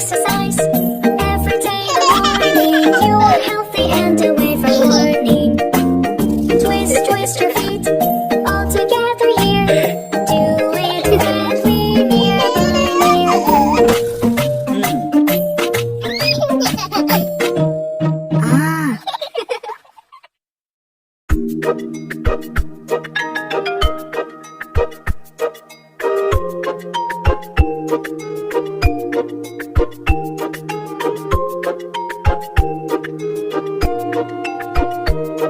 exercise every day in the morning. You are healthy and away from learning. Twist, twist your feet all together here. Do it gladly, nearby, near. Ah.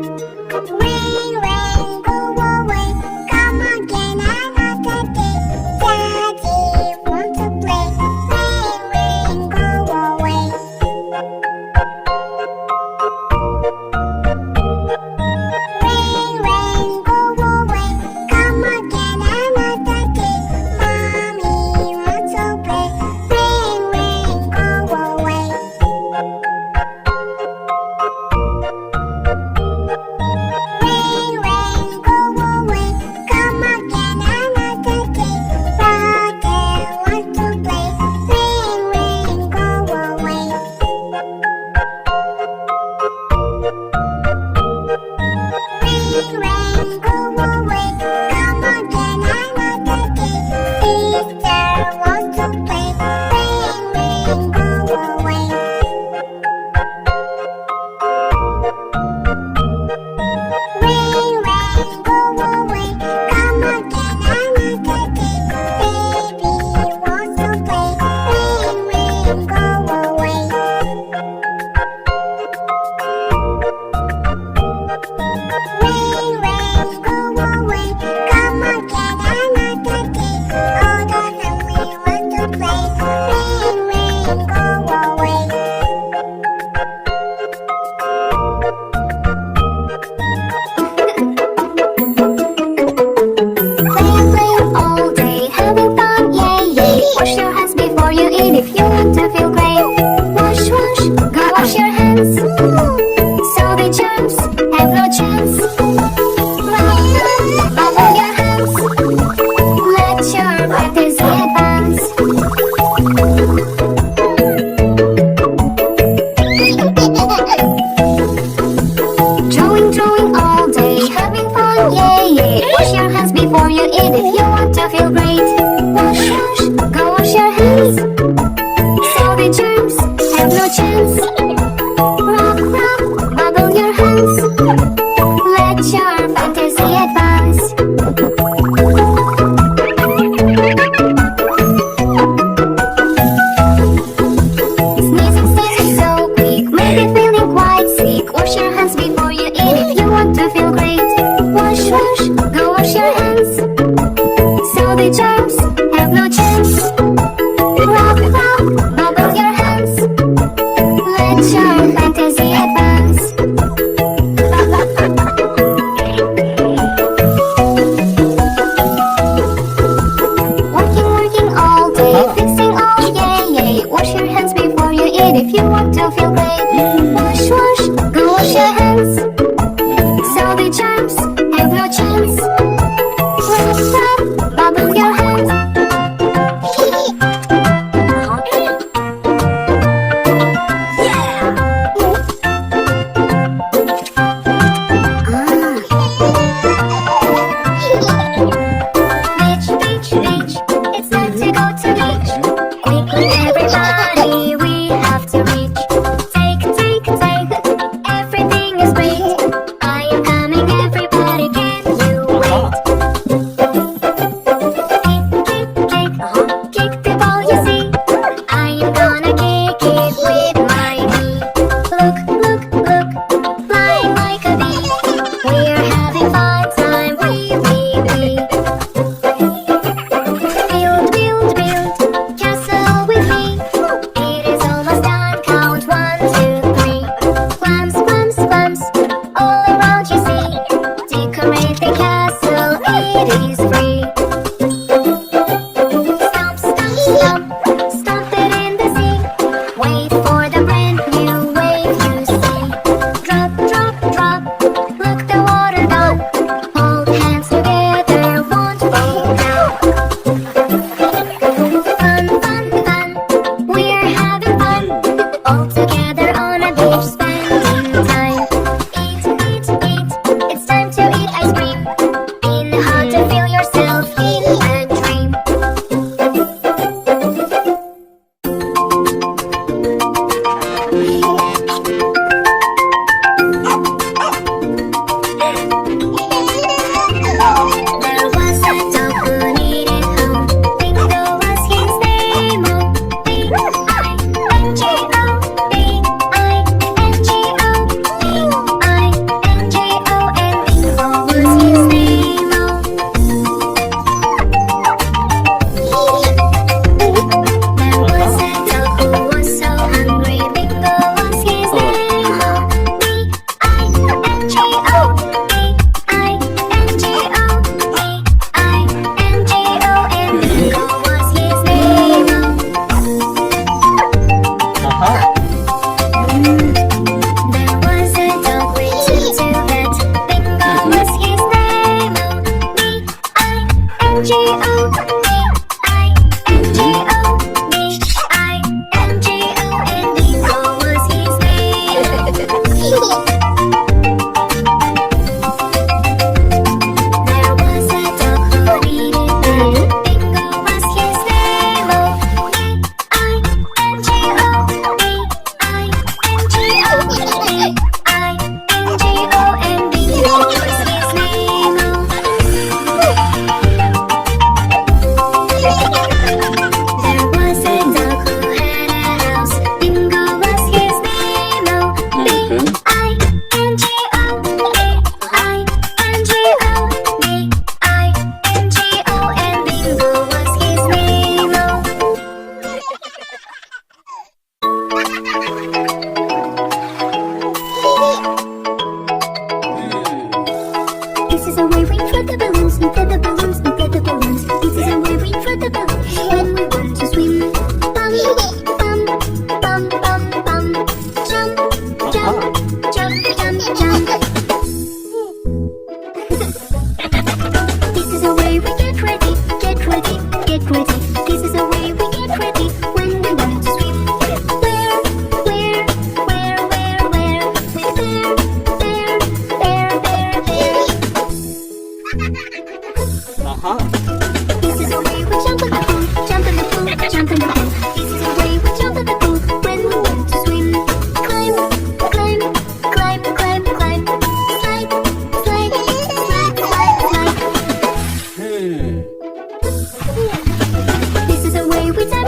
Rain, rain, go away. Come again another day. Daddy want to play. Rain, rain, go away. Rain, rain, go away. Come again another day. Mommy wants to play. Rain, rain, go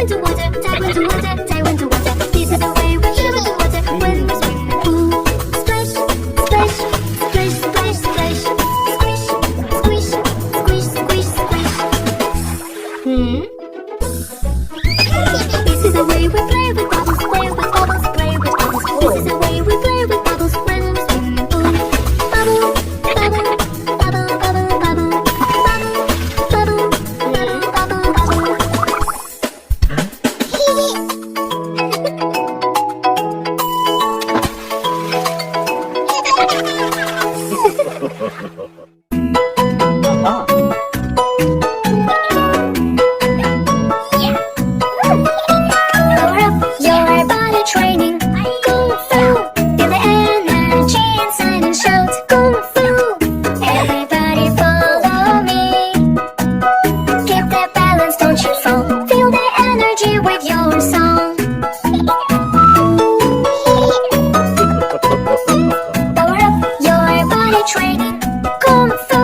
into water, dive into water, dive into water. This is the way we live in the water when we swim in the pool. Splash, splash, splash, splash, splash. Squish, squish, squish, squish, splash. This is the way we play with bubbles, play with bubbles, play with bubbles. This is the way we play with bubbles when we swim in the pool. Bubble, bubble, bubble, bubble, bubble, bubble, bubble, bubble, bubble. Power up your body training. Kung Fu. Feel the energy inside and shout Kung Fu. Everybody follow me. Keep that balance, don't you fall. Feel the energy with your song. Power up your body training. Kung Fu.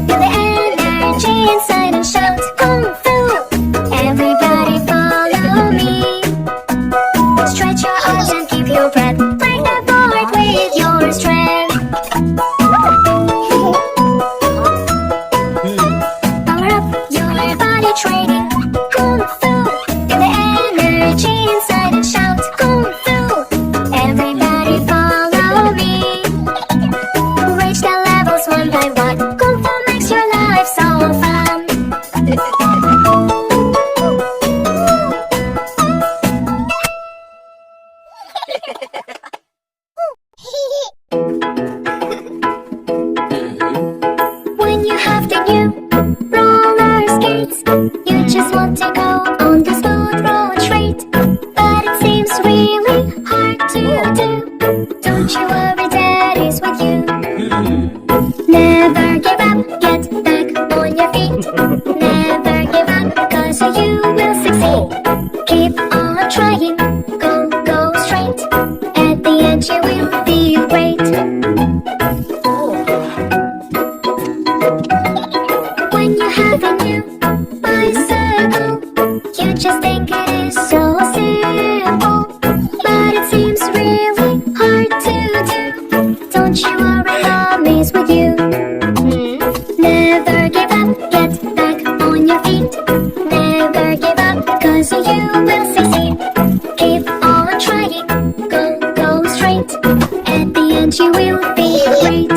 Feel the energy inside and shout Kung Fu. Everybody follow me. Stretch your arms and keep your breath. Break the board with your strength. Power up your body training. Kung Fu. Feel the energy inside and shout Kung Fu. Everybody follow me. Reach the levels one by one. Kung Fu makes your life so fun. When you have the new roller skates, you just want to go on the smooth road straight. But it seems really hard to do. Don't you worry, Daddy's with you. Never give up, get back on your feet. Never give up, cause you will succeed. Keep on trying, go straight. At the end you will feel great. When you have a new bicycle, you just think it is so simple. But it seems really hard to do. Don't you worry, Mommy's with you. Never give up, get back on your feet. Never give up, cause you will succeed. Keep on trying, go straight. At the end you will feel great.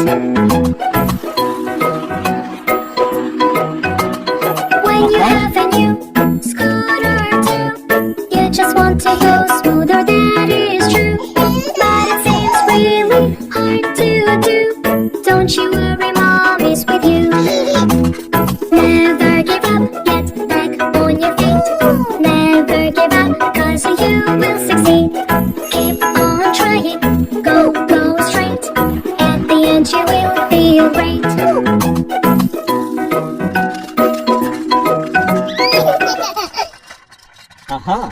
When you have a new scooter too, you just want to go smoother, that is true. But it seems really hard to do. Don't you worry, Mommy's with you. Never give up, get back on your feet. Never give up, cause you will succeed. Keep on trying, go straight. At the end you will feel great. Aha.